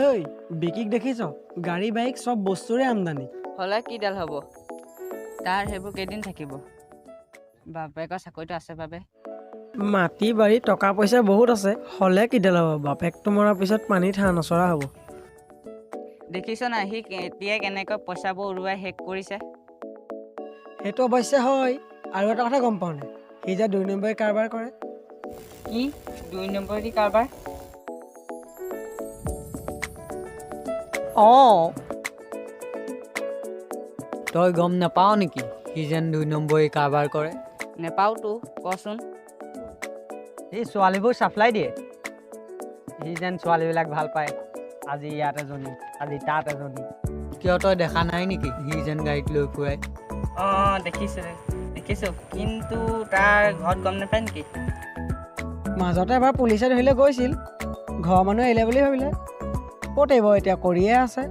এই বিকিক দেখিছ গাড়ী বাইক সব বস্তুৰে আমদানি হলে কিডাল হ'ব তাৰ সেইবোৰ কেইদিন থাকিব বাপেকৰ চাকৰিটো আছে বাবে মাটি বাৰী টকা পইচা বহুত আছে হলে কিডাল হ'ব বাপেকটো মৰাৰ পিছত পানীত হাঁহ নচৰা হ'ব দেখিছ না সি এতিয়া কেনেকৈ পইচাবোৰ উৰুৱাই শেষ কৰিছে সেইটো অৱশ্যে হয় আৰু এটা কথা গম পাওঁ নে সি যে 2 নম্বৰী কাৰবাৰ কৰে কি 2 নম্বৰ দি কাৰবাৰ তই গম নাপাও নেকি সি যেন 2 নম্বৰী কাৰবাৰ কৰে নেপাওতো কচোন এই ছোৱালীবোৰ চাপ্লাই দিয়ে সি যেন ছোৱালীবিলাক ভাল পায় আজি ইয়াত এজনী আজি তাত এজনী কিয় তই দেখা নাই নেকি সি যেন গাড়ীত লৈ ফুৰাই দেখিছো কিন্তু তাৰ ঘৰত গম নাপায় নেকি মাজতে এবাৰ পুলিচে ধৰিলে গৈছিল ঘৰৰ মানুহে এৰিলে বুলি ভাবিলে ক'ত এৰিব এতিয়া কৰিয়ে আছে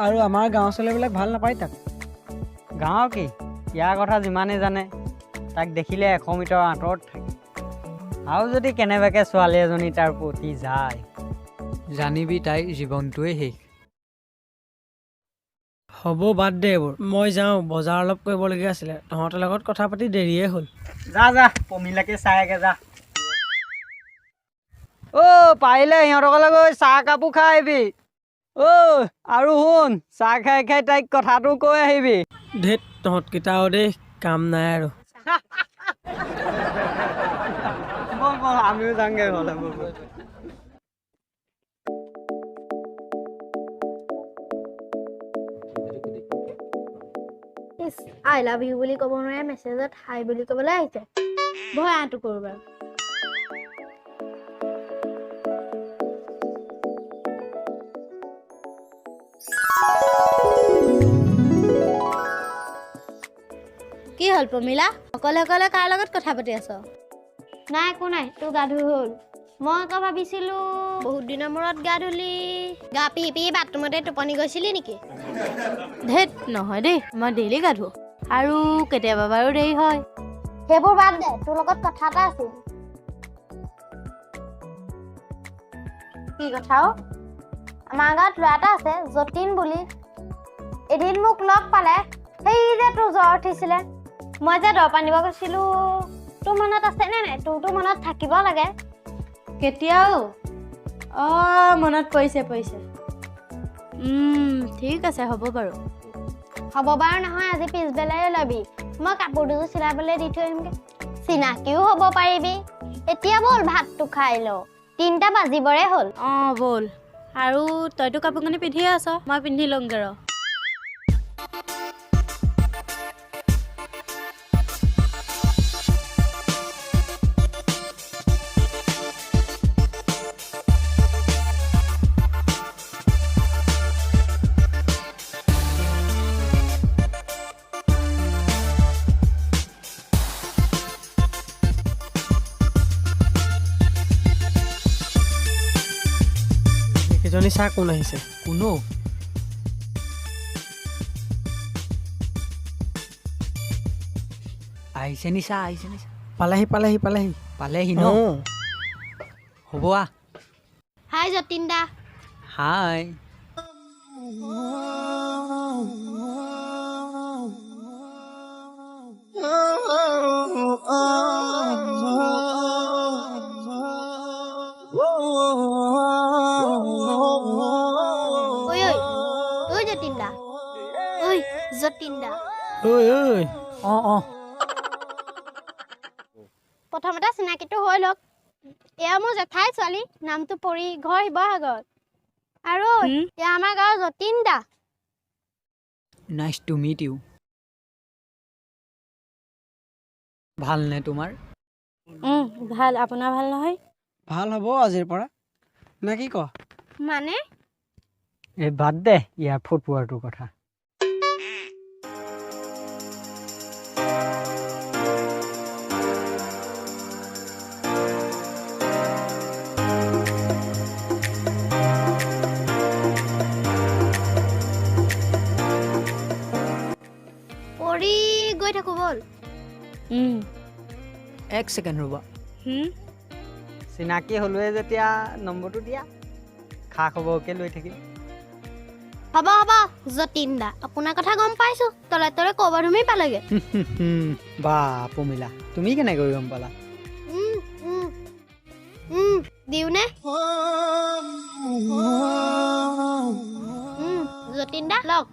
আৰু আমাৰ গাঁৱৰ ছোৱালীবিলাক ভাল নাপায় তাক গাঁৱৰ কি ইয়াৰ কথা যিমানেই জানে তাক দেখিলে 100 মিটাৰ আঁতৰত থাকে আৰু যদি কেনেবাকৈ ছোৱালী এজনী তাৰ প্ৰতি যায় জানিবি তাইৰ জীৱনটোৱে শেষ হ'ব বাদ দে এইবোৰ মই যাওঁ বজাৰ অলপ কৰিবলগীয়া আছিলে তহঁতৰ লগত কথা পাতি দেৰিয়ে হ'ল যা পমিলাকে চায়গে যা পাৰিলে সিহঁতৰ গৈ চাহ কাপোৰ খাই আহিবি আৰু শুন চাহ খাই তাইক কথাটো কৈ আহিবি ধেত তহঁতকেইটাও দেই কাম নাই আৰু বল আমিও যাংগে হ'লে বল আই লাভ ইউ বুলি ক'ব নোৱাৰে মেছেজত হাই বুলি ক'বলৈ আহিছে ভয় আঁটো কৰোঁ বাৰু কি হ'ল প্ৰমিলা অকলে অকলে কাৰ লগত কথা পাতি আছ নাই একো নাই তোৰ গা ধুই হ'ল মই আকৌ ভাবিছিলো বহুত দিনৰ মূৰত গা ধুলি গা পি পি বাথৰুমতে টোপনি গৈছিলি নেকি ধেত নহয় দেই মই ডেইলি গা ধুওঁ আৰু কেতিয়াবা বাৰু দেৰি হয় সেইবোৰ বাদ দে তোৰ লগত কথা এটা আছিল কি কথা আমাৰ গাঁৱত ল'ৰা এটা আছে যতীন বুলি এদিন মোক লগ পালে সেই যে তোৰ জ্বৰ উঠিছিলে মই যে দৰৱ আনিব গৈছিলো তোৰ মনত আছে নে নাই তোৰতো মনত থাকিব লাগে কেতিয়াও মনত পৰিছে ঠিক আছে হ'ব বাৰু নহয় আজি পিছবেলাই ল'বি মই কাপোৰ দুযোৰ চিলাবলৈ দি থৈ আহিমগে চিনাকিও হ'ব পাৰিবি এতিয়া ব'ল ভাতটো খাই লওঁ 3টা বাজিবৰে হ'ল ব'ল আৰু তইতো কাপোৰ কানি পিন্ধিয়ে আছ মই পিন্ধি লওঁগে ৰ এজনী চাহ কোন আহিছে কোনো আহিছে নিচা পালেহি ন হ'ব হাই যতীন দা হাই প্ৰথমতে চিনাকিটো হৈ লওক এয়া মোৰ জেঠাই ছোৱালী নামটো পৰি ঘৰ শিৱসাগৰ আৰু এয়া আমাৰ গাঁৱৰ যতীন দা নাইচ টু মিট ইউ ভালনে তোমাৰ ভাল আপোনাৰ ভাল নহয় ভাল হ'ব আজিৰ পৰা নে কি ক মানে এই বাদ দে ইয়াৰ ফুটবোৱাৰটোৰ কথা পৰি গৈ থাকো বল 1 ছেকেণ্ড ৰ'বা চিনাকি হ'লোৱে যেতিয়া নম্বৰটো দিয়া খা খবৰকে লৈ থাকিম। হ'ব হ'ব যতীন দা, আপোনাৰ কথা গম পাইছো, তলে তলে ক'ৰবাত তুমি পালেগে। বা পমিলা, তুমি কেনেকৈ গম পালা? দিওঁনে? যতীন দা লওক।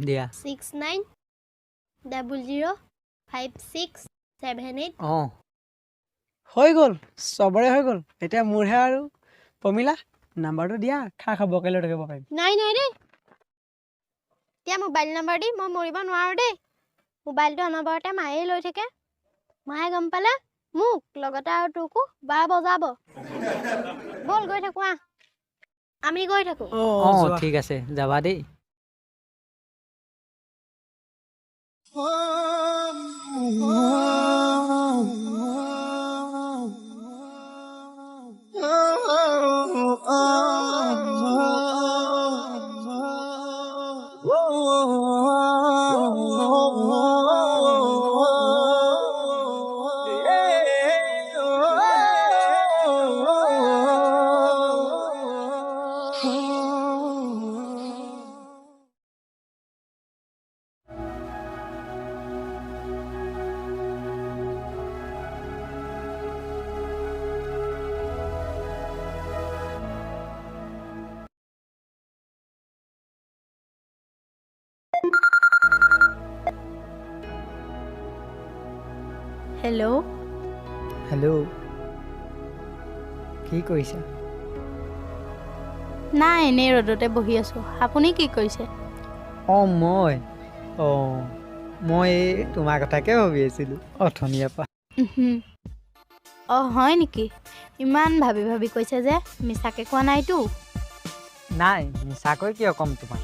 দিয়া। 69005678। অঁ হৈ গ'ল, চবৰে হৈ গ'ল। এতিয়া মোৰহে আৰু। পমিলা, নাম্বাৰটো দিয়া, খা খবৰকে লৈ থাকিব পাৰিম। নাই নাই দেই, এতিয়া মোবাইল নম্বৰ দি মই মৰিব নোৱাৰো দেই। মোবাইলটো অনবৰতে মায়ে লৈ থাকে, মায়ে গম পালে মোক লগতে আৰু তোকো বা বজাব। ব'ল গৈ থাকো আহ, আমি গৈ থাকো। অঁ ঠিক আছে, যাবা দেই। হেল্ল', হেল্ল', কি কৰিছা? নাই এনেই ৰ'দতে বহি আছো, আপুনি কি কৰিছে? অঁ মই এই তোমাৰ কথাকে ভাবি আছিলোঁ অথনিয়াৰ পৰা। অঁ হয় নেকি? ইমান ভাবি ভাবি কৈছে যে, মিছাকে কোৱা নাইতো? নাই, মিছাকৈ কিয় ক'ম তোমাক?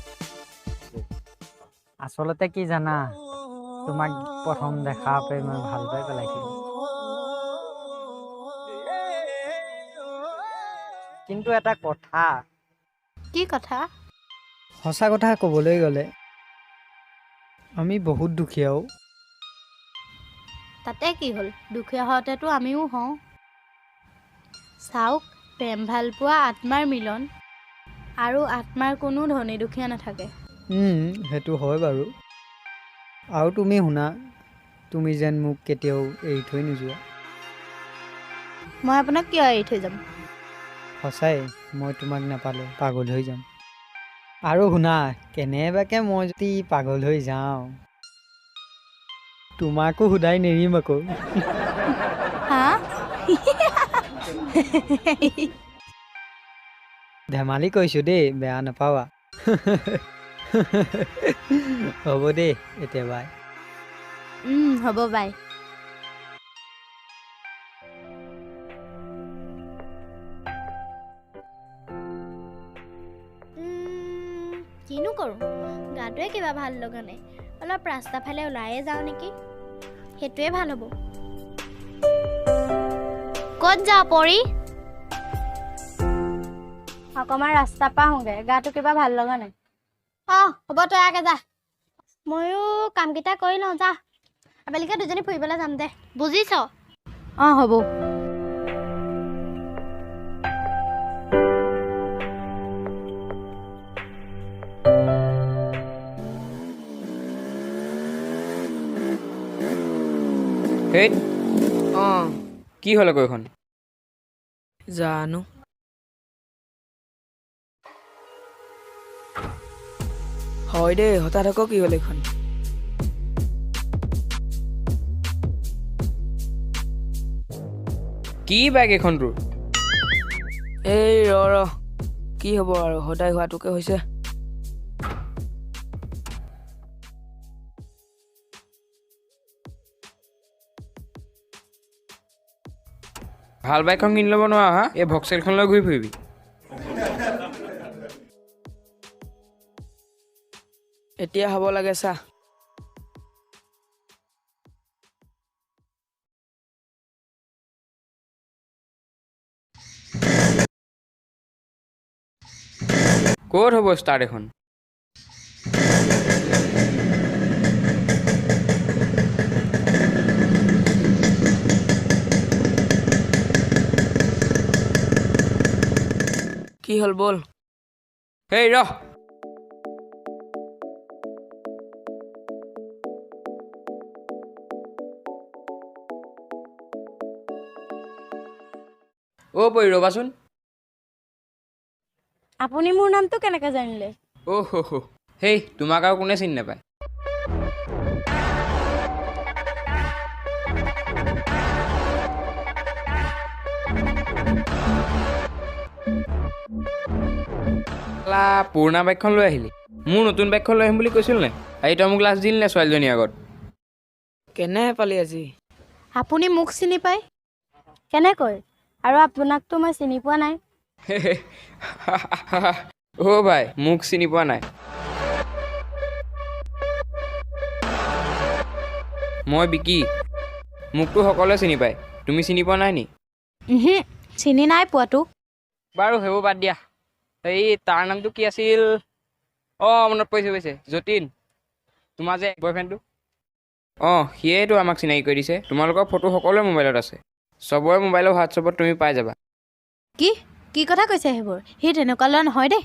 আচলতে কি জানা, তোমাক প্ৰথম দেখাৰ পৰাই মই ভাল পাই পেলাইছিলোঁ। কিন্তু এটা কথা। কি কথা? সঁচা কথা ক'বলৈ গ'লে আমি বহুত দুখীয়াও। তাতে কি হ'ল, দুখীয়া হওঁতেতো আমিও হওঁ। চাওক, প্ৰেম ভাল পোৱা আত্মাৰ মিলন, আৰু আত্মাৰ কোনো ধনী দুখীয়া নাথাকে। সেইটো হয় বাৰু। আৰু তুমি শুনা, তুমি যেন মোক কেতিয়াও এৰি থৈ নোযোৱা। মই আপোনাক কিয় এৰি থৈ যাম? সঁচাই, মই তোমাক নাপালে পাগল হৈ যাম। আৰু শুনা, কেনেবাকৈ মই যদি পাগল হৈ যাওঁ, তোমাকো শুদাই নেৰিম আকৌ। হা? ধেমালি কৰিছোঁ দেই, বেয়া নাপাবা। হ'ব দেই, এতিয়া বাই। হ'ব বাই। কিনো কৰোঁ, গাটোৱে কিবা ভাল লগা নাই। অলপ ৰাস্তা ফালে ওলায়ে যাওঁ নেকি, সেইটোৱে ভাল হ'ব। ক'ত যাওঁ পৰি? অকণমান ৰাস্তাৰ পৰা আহোঁগৈ, গাটো কিবা ভাল লগা নাই। অঁ হ'ব, তই আগে যা, ময়ো কামকেইটা কৰি লওঁ, যা। আবেলিকে দুজনী ফুৰিবলৈ যাম দে, বুজিছ? অঁ হ'ব। হেই অঁ কি হ'ল আকৌ এইখন? জানো হয় দেই, হঠাৎ আকৌ কি হ'ল এইখন? কি বাইক এইখন তোৰ? এই ৰ কি হ'ব আৰু, সদায় হোৱাটোকে হৈছে। ভাল বাইকখন কিনি ল'ব নোৱাৰ হা? এই ভক্সেলখন লৈ ঘূৰি ফুৰিবি। এতিয়া হ'ব লাগে চা। ক'ত হ'ব ষ্টাৰ্ট এখন? কি হ'ল বল হেই ৰহ পৰি ৰ'বাচোন আপুনি মোৰ নামটো কেনেকৈ জানিলে হেই তোমাক আৰু কোনে চিনি নাপায় পুৰণা বাইকখন লৈ আহিলি মোৰ নতুন বাইকখন লৈ আহিম বুলি কৈছিল নে আজি তই মোক লাষ্ট দিল নে ছোৱালীজনীৰ আগত কেনে পালি আজি আপুনি মোক চিনি পায় কেনেকৈ আৰু আপোনাকতো মই চিনি পোৱা নাই ভাই মোক চিনি পোৱা নাই মই বিকি মোকতো সকলোৱে চিনি পায় তুমি চিনি পোৱা নাই নি চিনি নাই পোৱাতো বাৰু সেইবোৰ বাদ দিয়া এই তাৰ নামটো কি আছিল মনত পৰিছে যতীন তোমাৰ যে বয়ফ্ৰেণ্ডটো সিয়েইতো আমাক চিনাকি কৰি দিছে তোমালোকৰ ফটো সকলোৰে মোবাইলত আছে চবৰে মোবাইলৰ হোৱাটছএপত তুমি পাই যাবা কি কি কথা কৈছে সেইবোৰ সি তেনেকুৱা ল'ৰা নহয় দেই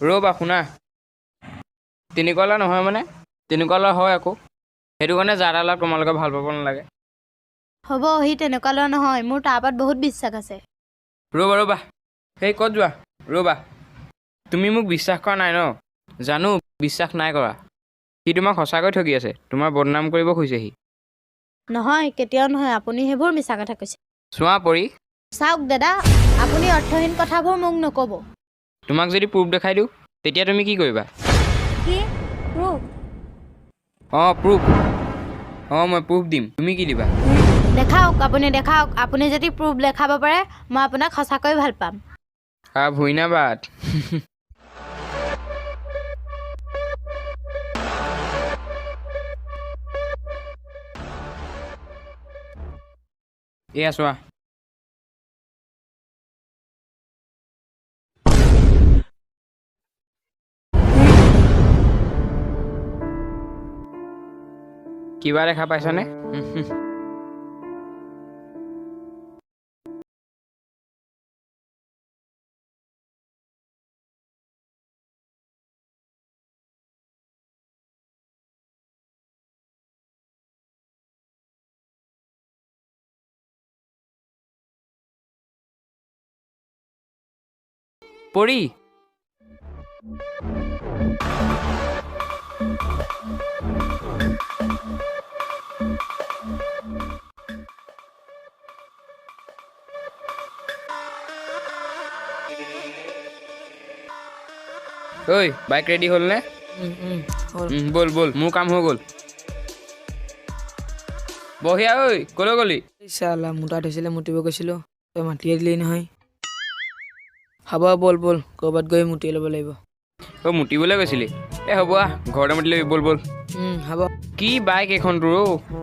ৰ'বা শুনা তেনেকুৱা ল'ৰা নহয় মানে তেনেকুৱা ল'ৰা হয় আকৌ সেইটো কাৰণে যাৰ ল'ৰা তোমালোকে ভাল পাব নালাগে হ'ব সি তেনেকুৱা ল'ৰা নহয় মোৰ তাৰ ওপৰত বহুত বিশ্বাস আছে ৰ'বা সেই ক'ত যোৱা ৰ'বা তুমি মোক বিশ্বাস কৰা নাই ন জানো বিশ্বাস নাই কৰা সি তোমাক সঁচাকৈ ঠগি আছে তোমাৰ বদনাম কৰিব খুজিছে সি নহয় কেতিয়াও নহয় আপুনি সেইবোৰ মিছা কথা কৈছে চোৱা পৰি চাওক দাদা আপুনি অৰ্থহীন কথাবোৰ মোক নক'ব তোমাক যদি প্ৰুফ দেখাই দিওঁ তেতিয়া তুমি কি কৰিবা কি প্ৰুফ প্ৰুফ মই প্ৰুফ দিম তুমি কি দিবা দেখাওক আপুনি যদি প্ৰুফ দেখাব পাৰে মই আপোনাক সঁচাকৈ ভাল পাম ভুইনাবাদ এয়া চোৱা কিবা দেখা পাইছানে পৰি ঐ বাইক ৰেডি হ'ল নে হ'ল বল মোৰ কাম হৈ গ'ল বহিয়া ঐ ক'লৈ গ'লি চালা মোটা থৈছিলে মুতিব গৈছিলোঁ তই মাতিয়ে দিলি নহয় হ'ব বল ক'ৰবাত গৈ মুতি ল'ব লাগিব মুতিবলৈ গৈছিলি হ'ব ঘৰতে মুতি ল'বি বল হ'ব কি বাইক এখন তোৰ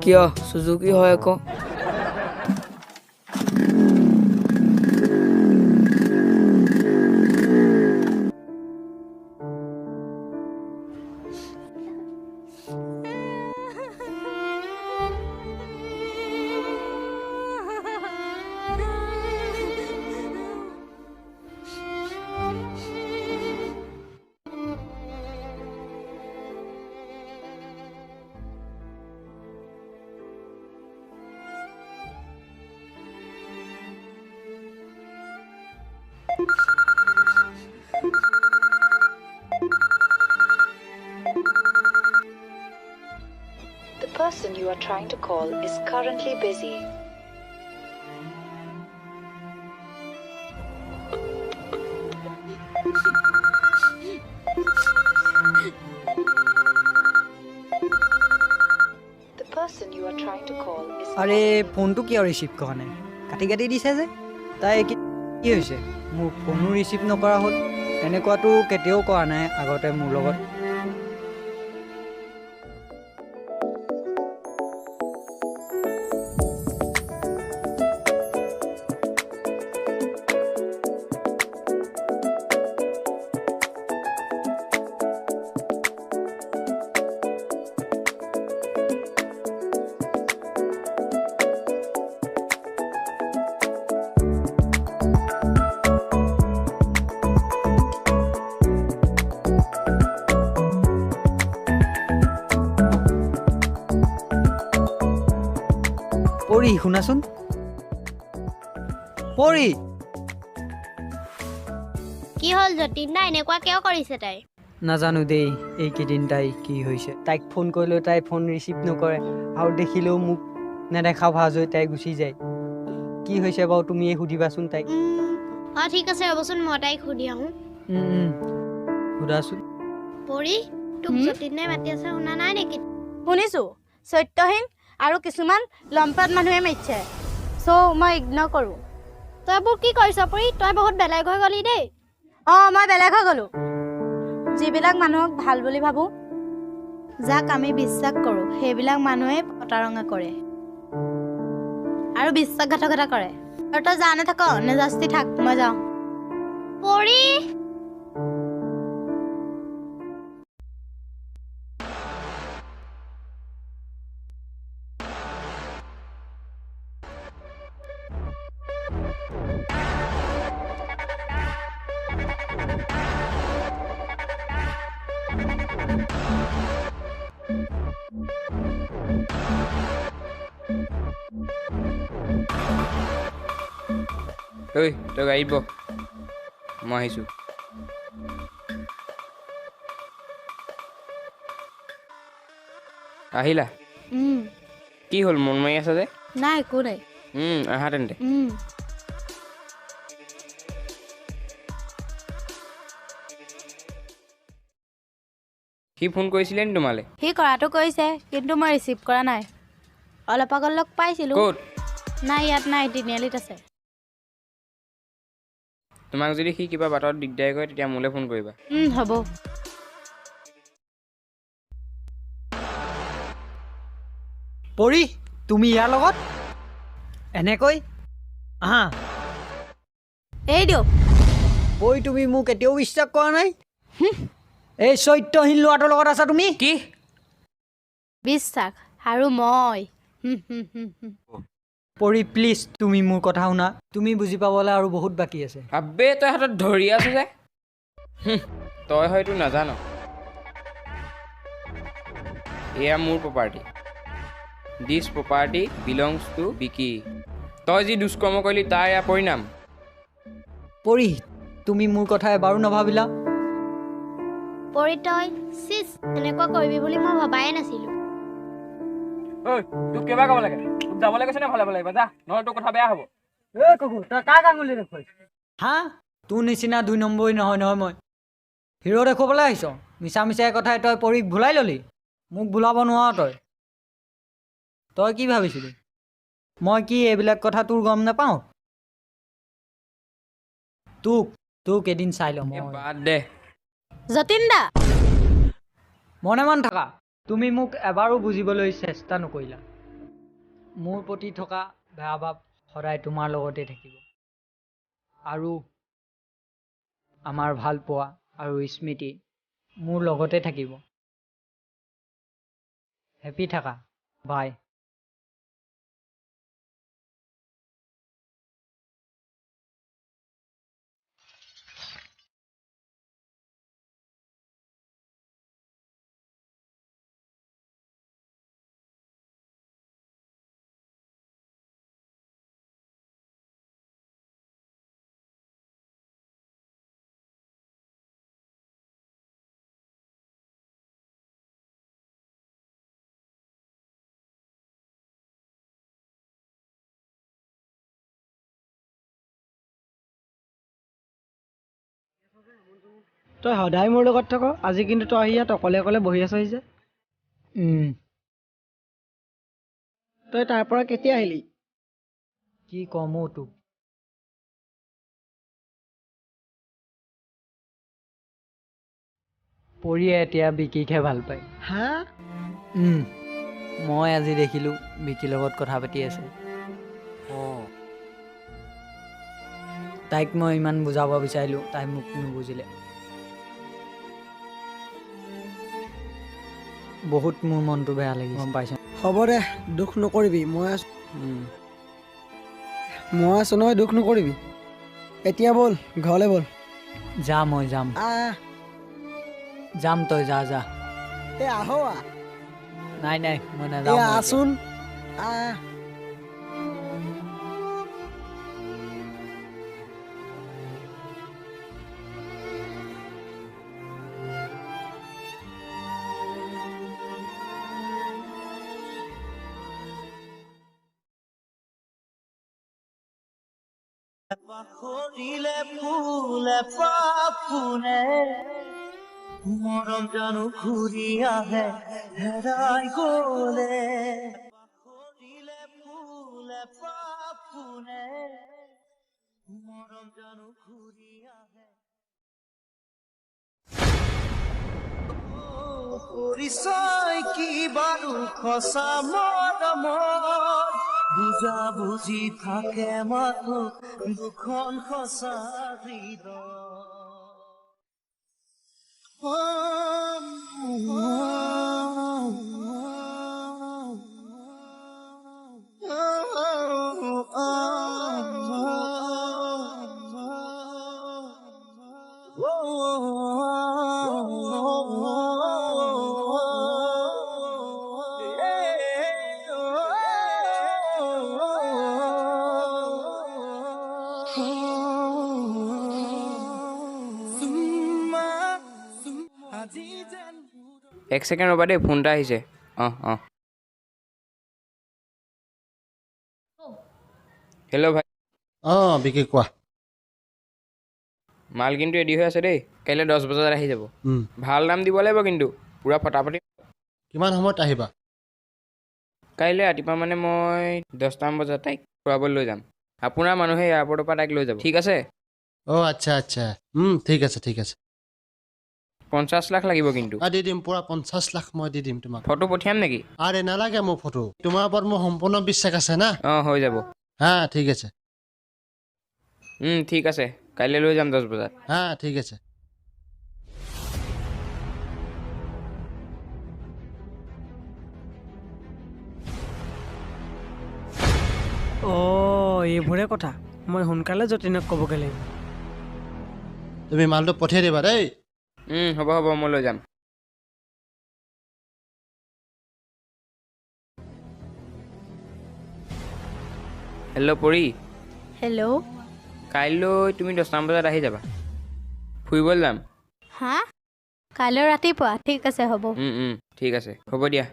কিয় চুজুকি হয় আকৌ The person you are trying to call is currently busy. The person you are trying to call is আৰে ফোনটো কিয় ৰিচিভ কৰা নাই কাটি দিছে যে তাই কি হৈছে মোৰ ফোনো ৰিচিভ নকৰা হ'ল এনেকুৱাতো কেতিয়াও কৰা নাই আগতে মোৰ লগত পৰি শুনাচোন পৰি কি হ'ল যতীন দা এনেকুৱা কিয় কৰিছে তাই নাজানো দেই এইকেইদিন তাই কি হৈছে তাইক ফোন কৰিলেও তাই ফোন ৰিচিভ নকৰে আৰু দেখিলেও মোক নেদেখা ভাজ হৈ তাই গুচি যায় কি হৈছে বাৰু তুমিয়ে সুধিবাচোন তাইক অঁ ঠিক আছে ৰ'বচোন মই তাইক সুধি আহোঁ সুধাচোন পৰি তোক যতীনে মাতি আছে শুনা নাই নেকি শুনিছোঁ চৈত্যহীন আৰু কিছুমান লম্পট মানুহে মাতিছে চ' মই ইগন'ৰ কৰোঁ তই এইবোৰ কি কৰিছ পৰি তই বহুত বেলেগ হৈ গ'লি দেই অঁ মই বেলেগ হৈ গ'লোঁ যিবিলাক মানুহক ভাল বুলি ভাবোঁ যাক আমি বিশ্বাস কৰোঁ সেইবিলাক মানুহে প্ৰতাৰণা কৰে আৰু বিশ্বাসঘাতকতা কৰে আৰু তই জানে থাক নেজাস্তি থাক মই যাওঁ পৰি ঐ তই গাড়ীত বহ মই আহিছোঁ আহিলা কি হ'ল মন মাৰি আছা যে নাই একো নাই আহা তেন্তে সি ফোন কৰিছিলে নি তোমালৈ সি কৰাটো কৰিছে কিন্তু মই ৰিচিভ কৰা নাই অলপ আগত লগ পাইছিলোঁ ক'ত নাই ইয়াত নাই তিনিআলিত আছে তোমাক যদি সি কিবা বাটত দিগদাৰি কৰে তেতিয়া মোলৈ ফোন কৰিবা হ'ব পৰি তুমি ইয়াৰ লগত এনেকৈ আহা এই দিয়ক পৰি তুমি মোক এতিয়াও বিশ্বাস কৰা নাই এই চৈত্যহীন ল'ৰাটোৰ লগত আছা তুমি কি বিশ্বাস আৰু মই পৰি প্লিজ তুমি মোৰ কথা শুনা তুমি বুজি পাবলৈ আৰু বহুত বাকী আছে আবে তই হাতত ধৰি আছো যে তই হয়তো নাজান এয়া মোৰ প্ৰপাৰ্টি দিছ প্ৰপাৰ্টি বিলংছ টু বিকি তই যি দুষ্কৰ্ম কৰিলি তাৰ এয়া পৰিণাম পৰি তুমি মোৰ কথা এবাৰো নাভাবিলা পৰি তই চিচ এনেকুৱা কৰিবি বুলি মই ভবাই নাছিলোঁ ঐ তোক কেইবাৰ ক'ব লাগে তোক যাবলৈ কৈছে নে ভালে ভালে যা নহ'লে তোৰ কথা বেয়া হ'ব হা তোৰ নিচিনা 2 নম্বৰী নহয় মই হিৰ' দেখুৱাবলৈ আহিছ মিছা মিছাই কথাই তই পৰীক ভুলাই ল'লি মোক ভুলাব নোৱাৰ তই কি ভাবিছিলি মই কি এইবিলাক কথা তোৰ গম নাপাওঁ তোক এদিন চাই ল'ম বাদ দে যতীন দা মনে মন থাকা তুমি মোক এবাৰো বুজিবলৈ চেষ্টা নকৰিলা মোৰ প্ৰতি থকা বেয়া ভাৱ সদায় তোমাৰ লগতে থাকিব আৰু আমাৰ ভাল পোৱা আৰু স্মৃতি মোৰ লগতে থাকিব হেপী থাকা বাই তই সদায় মোৰ লগত থাক আজি কিন্তু তই আহি ইয়াত অকলে অকলে বহি আছহি যে তই তাৰ পৰা কেতিয়া আহিলি কি ক'ম তোক পৰিয়ে এতিয়া বিকিকহে ভাল পায় হা মই আজি দেখিলোঁ বিকিৰ লগত কথা পাতি আছে তাইক মই ইমান বুজাব বিচাৰিলোঁ তাই মোক নুবুজিলে বহুত মোৰ মনটো বেয়া লাগি গম পাইছ হ'ব দে দুখ নকৰিবি মই আছো নহয় দুখ নকৰিবি এতিয়া ব'ল ঘৰলৈ ব'ল মই যাম তই যা আহ নাই মই এই নাযাওঁ আছোন পাখৰিলে ফুলে পাপুনে মৰম জানো ঘূৰি আহে হেৰাই গলে পাখৰিলে ফুলে পাপুনে মৰম জানো ঘূৰি আহে পৰিচয় কি বাৰু সঁচা মৰমৰ বুজা বুজি থাকে মাথো দুখন সঁচা এক ছেকেণ্ড ৰ'বা দেই, ফোন এটা আহিছে। অঁ হেল্ল' ভাই। বিকি কোৱা। মাল কিন্তু ৰেডি হৈ আছে দেই, কাইলৈ 10 বজাত আহি যাব। ভাল দাম দিব লাগিব কিন্তু, পূৰা ফটাফটি। কিমান সময়ত আহিবা? কাইলৈ ৰাতিপুৱা মানে মই 10টামান বজাত তাইক ফুৰাবলৈ লৈ যাম। আপোনাৰ মানুহে এয়াৰপৰ্টৰ পৰা তাইক লৈ যাব, ঠিক আছে? আচ্ছা আচ্ছা, ঠিক আছে ঠিক আছে। 50 লাখ লাগিব কিন্তু। দি দিম, পূৰা 50 লাখ মই দি দিম তোমাক। ফটো পঠিয়াম নেকি? আৰে নালাগে মোৰ ফটো, তোমাৰ ওপৰত মোৰ সম্পূৰ্ণ বিশ্বাস আছে না। হৈ যাব। ঠিক আছে। ঠিক আছে, কাইলৈ লৈ যাম 10 বজাত। ঠিক আছে। এইবোৰে কথা। মই সোনকালে যতীনক ক'বগৈ লাগিব। তুমি মালটো পঠিয়াই দিবা দেই। হ'ব মই লৈ যাম। হেল্ল' পৰি। হেল্ল'। কাইলৈ তুমি 10টামান বজাত আহি যাবা, ফুৰিবলৈ যাম। হা? কাইলৈ ৰাতিপুৱা? ঠিক আছে, হ'ব। ঠিক আছে, হ'ব দিয়া।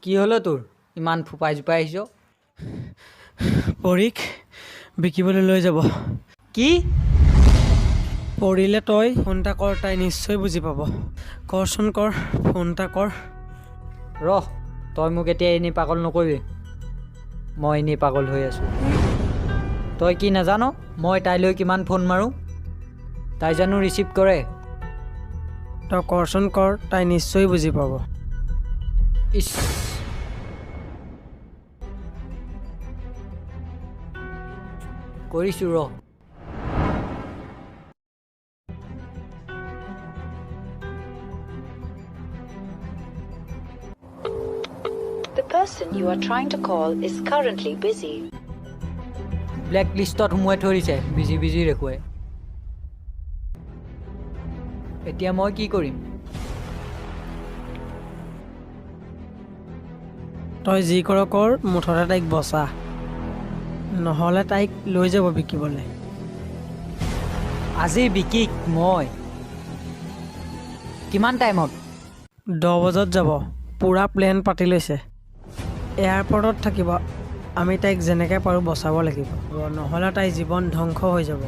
কি হ'লে তোৰ ইমান ফোপাই জোপাই আহিছ? পৰীক বিকিবলৈ লৈ যাব। কি? পৰিলে তই ফোন এটা কৰ, তাই নিশ্চয় বুজি পাব। কৰচোন কৰ, ফোন এটা কৰ। ৰহ, তই মোক এতিয়া এনেই পাগল নকৰিবি। মই এনেই পাগল হৈ আছোঁ। তই কি নাজান মই তাইলৈ কিমান ফোন মাৰোঁ? তাই জানো ৰিচিভ কৰে? তই কৰচোন কৰ, তাই নিশ্চয় বুজি পাব। ইছ, কৰিছোঁ ৰ। The person you are trying to call is currently busy. Black লিষ্টত সোমোৱাই থৈ দিছে, বিজি বিজি দেখুৱাই। এতিয়া মই কি কৰিম? তই যি কৰ কৰ, মুঠতে তাইক বচা, নহ'লে তাইক লৈ যাব বিকিবলৈ। আজি বিকিক মই কিমান টাইমত? 10 বজাত যাব, পূৰা প্লেন পাতি লৈছে। এয়াৰপৰ্টত থাকিব। আমি তাইক যেনেকৈ পাৰোঁ বচাব লাগিব, নহ'লে তাইৰ জীৱন ধ্বংস হৈ যাব।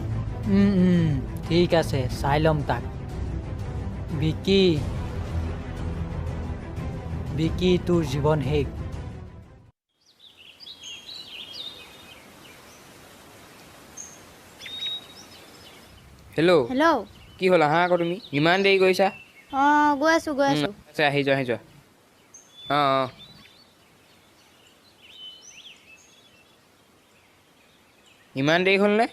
ঠিক আছে, চাই ল'ম তাক। বিকি, বিকি, তোৰ জীৱন শেষ। হেল্ল'। হেল্ল'। কি হ'ল, আহা আকৌ তুমি, ইমান দেৰি কৰিছা? গৈ আছোঁ। আচ্ছা, আহি যোৱা। ইমান দেৰি হ'ল নে?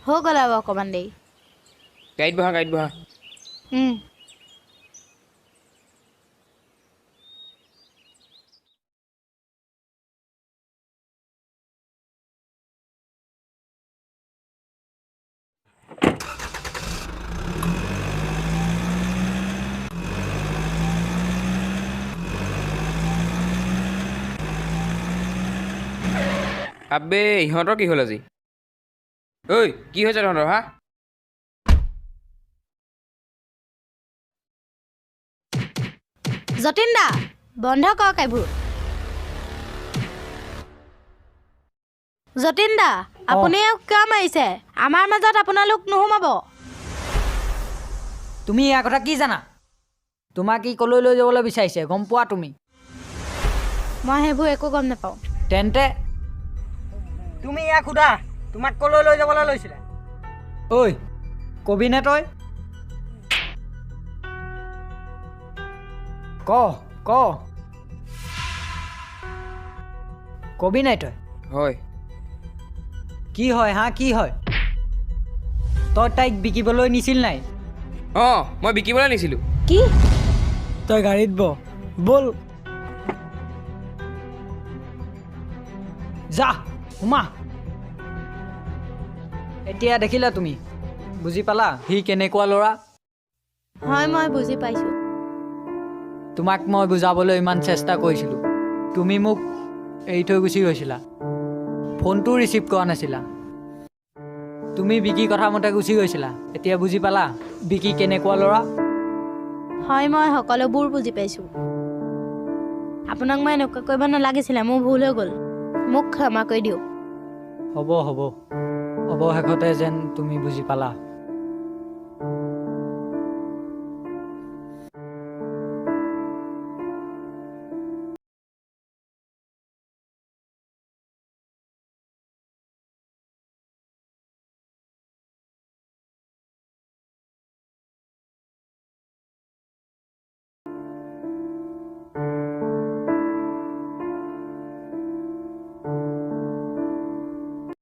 হৈ গ'ল আৰু অকণমান দেৰি। গাড়ীত বহা। আবে ইহঁতৰ কি হ'ল আজি? ঐ কি হৈছে তহঁতৰ হা? যতীন দা বন্ধ কৰক এইবোৰ। যতীন দা আপুনি কিয় মাৰিছে? আমাৰ মাজত আপোনালোক নোসোমাব। তুমি ইয়াৰ কথা কি জানা? তোমাক কি কলৈ লৈ যাবলৈ বিচাৰিছে গম পোৱা তুমি? মই সেইবোৰ একো গম নাপাওঁ। তেন্তে তুমি ইয়াক সোধা তোমাক কলৈ লৈ যাবলৈ লৈছিলে? ঐ কবিনে তই? ক ক কবি নাই তই? হয়। কি হয় হা কি হয়? তই তাইক বিকিবলৈ নিছিল নাই? অঁ মই বিকিবলৈ নিছিলোঁ। কি? তই গাড়ীত বল। যা সোমা। এতিয়া দেখিলা তুমি, বুজি পালা সি কেনেকুৱা ল'ৰা? হয় মই বুজি পাইছোঁ। তোমাক মই বুজাবলৈ ইমান চেষ্টা কৰিছিলোঁ, তুমি মোক এৰি থৈ গুচি গৈছিলা, ফোনটো ৰিচিভ কৰা নাছিলা, তুমি বিকি কথা মতে গুচি গৈছিলা। এতিয়া বুজি পালা বিকি কেনেকুৱা ল'ৰা? হয় মই সকলোবোৰ বুজি পাইছোঁ। আপোনাক মই এনেকুৱা কৰিব নালাগিছিলে, মোৰ ভুল হৈ গ'ল, মোক ক্ষমা কৰি দিয়ক। হ'ব অৱশেষতে যেন তুমি বুজি পালা।